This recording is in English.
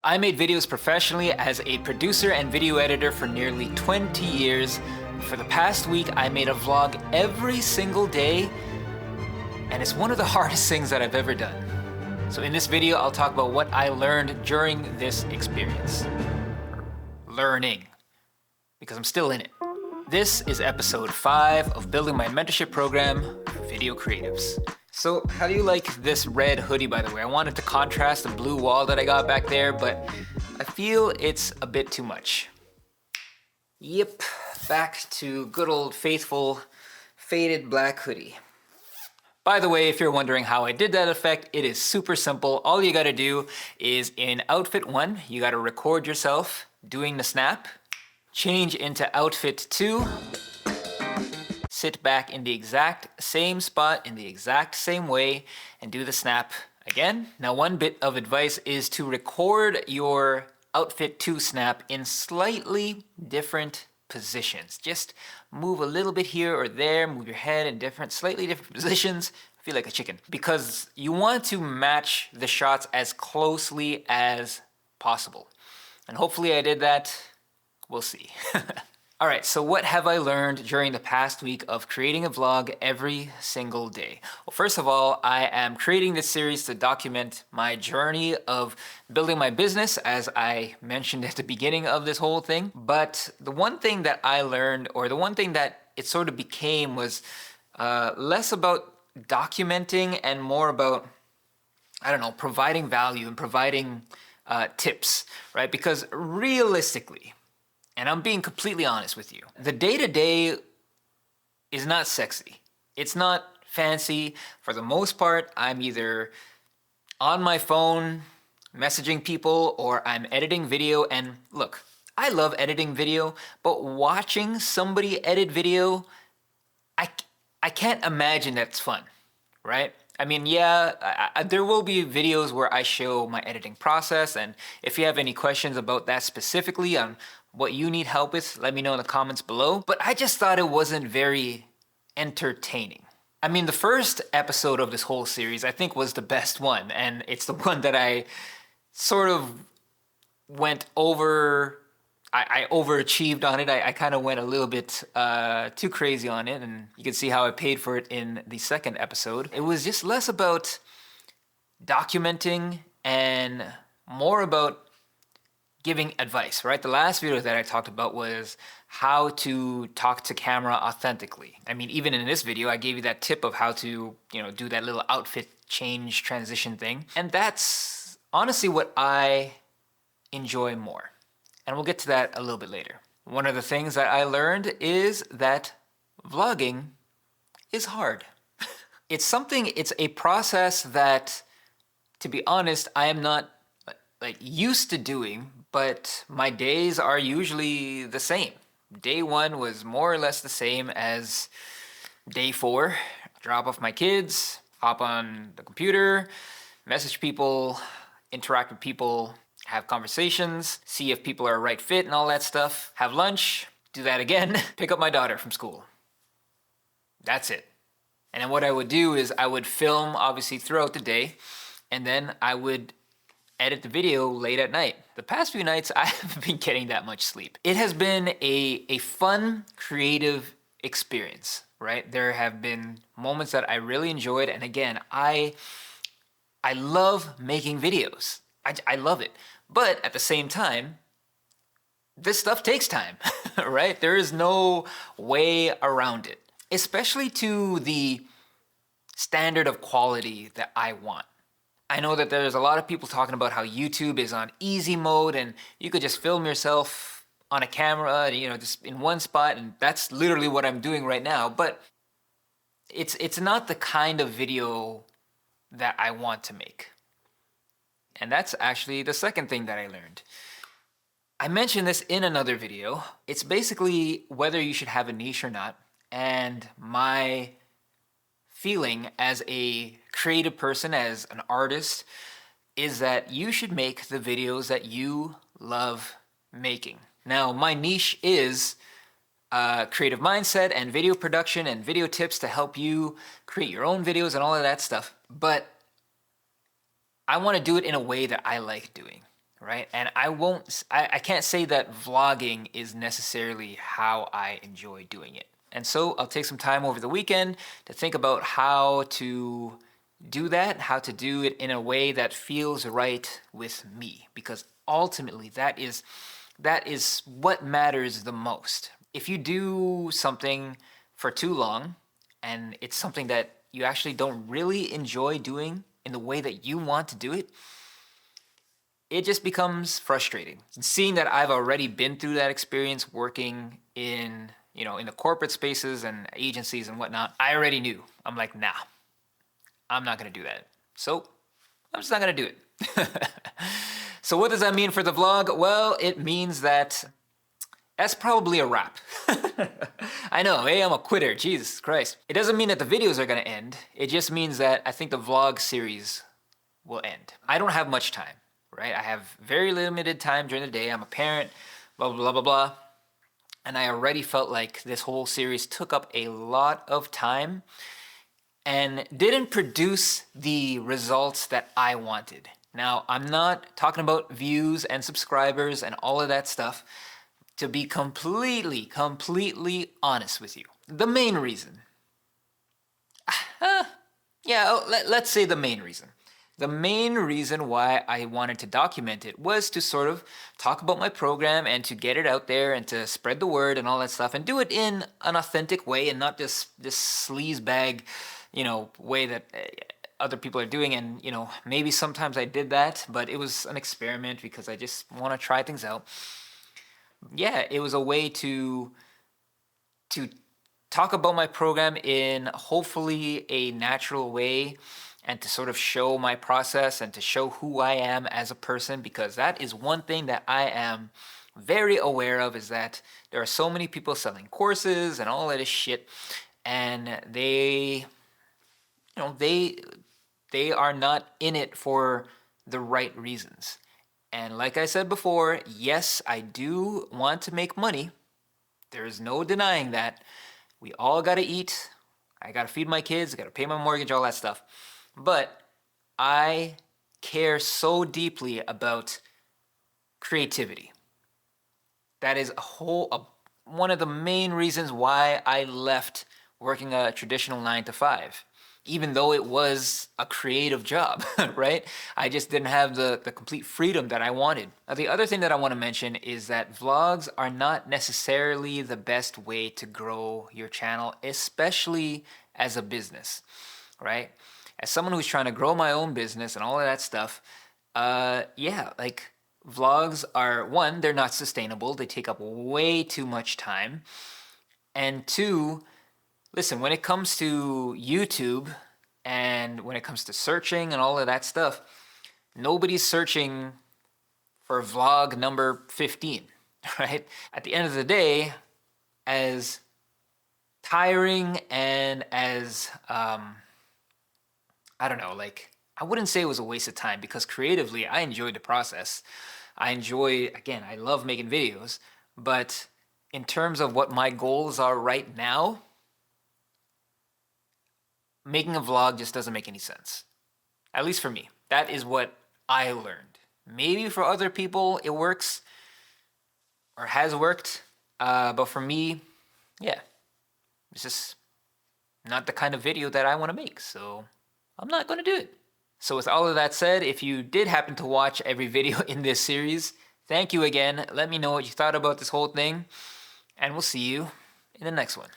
I made videos professionally as a producer and video editor for nearly 20 years. For the past week, I made a vlog every single day, and it's one of the hardest things that I've ever done. So in this video, I'll talk about what I learned during this experience. Learning, because I'm still in it. This is episode 5 of building my mentorship program for video creatives. So how do you like this red hoodie, by the way? I wanted to contrast the blue wall that I got back there, but I feel it's a bit too much. Yep, back to good old faithful faded black hoodie. By the way, if you're wondering how I did that effect, it is super simple. All you gotta do is in outfit 1, you gotta record yourself doing the snap, change into outfit 2, sit back in the exact same spot in the exact same way and do the snap again. Now, one bit of advice is to record your outfit 2 snap in slightly different positions. Just move a little bit here or there, move your head in slightly different positions. I feel like a chicken. Because you want to match the shots as closely as possible. And hopefully I did that. We'll see. All right, so what have I learned during the past week of creating a vlog every single day? Well, first of all, I am creating this series to document my journey of building my business, as I mentioned at the beginning of this whole thing. But the one thing that I learned, or the one thing that it sort of became, was less about documenting and more about, providing value and providing tips, right? Because realistically, and I'm being completely honest with you, the day-to-day is not sexy. It's not fancy. For the most part, I'm either on my phone messaging people or I'm editing video. And look, I love editing video, but watching somebody edit video, I can't imagine that's fun, right? I mean, yeah, there will be videos where I show my editing process, and if you have any questions about that specifically on what you need help with, let me know in the comments below. But I just thought it wasn't very entertaining. I mean, the first episode of this whole series, I think, was the best one, and it's the one that I sort of went over. I overachieved on it. I kind of went a little bit too crazy on it, and you can see how I paid for it in the second episode. It was just less about documenting and more about giving advice, right? The last video that I talked about was how to talk to camera authentically. I mean, even in this video, I gave you that tip of how to, do that little outfit change transition thing. And that's honestly what I enjoy more. And we'll get to that a little bit later. One of the things that I learned is that vlogging is hard. It's a process that, to be honest, I am not used to doing, but my days are usually the same. Day 1 was more or less the same as day 4. Drop off my kids, hop on the computer, message people, interact with people, have conversations, see if people are a right fit and all that stuff, have lunch, do that again, pick up my daughter from school. That's it. And then what I would do is I would film, obviously, throughout the day, and then I would edit the video late at night. The past few nights, I haven't been getting that much sleep. It has been a fun, creative experience, right? There have been moments that I really enjoyed, and again, I love making videos. I love it. But at the same time, this stuff takes time, right? There is no way around it, especially to the standard of quality that I want. I know that there's a lot of people talking about how YouTube is on easy mode and you could just film yourself on a camera, just in one spot, and that's literally what I'm doing right now. But it's not the kind of video that I want to make. And that's actually the second thing that I learned. I mentioned this in another video. It's basically whether you should have a niche or not. And my feeling as a creative person, as an artist, is that you should make the videos that you love making. Now, my niche is creative mindset and video production and video tips to help you create your own videos and all of that stuff. But I want to do it in a way that I like doing. right? And I can't say that vlogging is necessarily how I enjoy doing it. And so I'll take some time over the weekend to think about how to do that, how to do it in a way that feels right with me, because ultimately that is what matters the most. If you do something for too long and it's something that you actually don't really enjoy doing in the way that you want to do it, it just becomes frustrating. And seeing that I've already been through that experience working in, in the corporate spaces and agencies and whatnot, I already knew. I'm like, nah, I'm not gonna do that. So I'm just not gonna do it. So what does that mean for the vlog? Well, it means that's probably a wrap. I know, hey, I'm a quitter, Jesus Christ. It doesn't mean that the videos are gonna end. It just means that I think the vlog series will end. I don't have much time, right? I have very limited time during the day. I'm a parent, blah, blah, blah, blah, blah. And I already felt like this whole series took up a lot of time and didn't produce the results that I wanted. Now, I'm not talking about views and subscribers and all of that stuff. To be completely honest with you, the main reason, let's say the main reason. The main reason why I wanted to document it was to sort of talk about my program and to get it out there and to spread the word and all that stuff and do it in an authentic way and not this sleaze bag, way that other people are doing. And, maybe sometimes I did that, but it was an experiment because I just want to try things out. Yeah, it was a way to talk about my program in hopefully a natural way and to sort of show my process and to show who I am as a person, because that is one thing that I am very aware of, is that there are so many people selling courses and all of this shit, and they are not in it for the right reasons. And like I said before, yes, I do want to make money. There is no denying that. We all gotta eat. I gotta feed my kids, I gotta pay my mortgage, all that stuff. But I care so deeply about creativity. That is one of the main reasons why I left working a traditional 9-to-5. Even though it was a creative job, right? I just didn't have the complete freedom that I wanted. Now, the other thing that I want to mention is that vlogs are not necessarily the best way to grow your channel, especially as a business, right? As someone who's trying to grow my own business and all of that stuff, vlogs are, one, they're not sustainable. They take up way too much time. And two, listen, when it comes to YouTube and when it comes to searching and all of that stuff, nobody's searching for vlog number 15, right? At the end of the day, as tiring and as, I wouldn't say it was a waste of time, because creatively, I enjoyed the process. I love making videos, but in terms of what my goals are right now, making a vlog just doesn't make any sense. At least for me. That is what I learned. Maybe for other people it works or has worked, but for me, it's just not the kind of video that I want to make, so I'm not going to do it. So with all of that said, if you did happen to watch every video in this series, thank you again. Let me know what you thought about this whole thing, and we'll see you in the next one.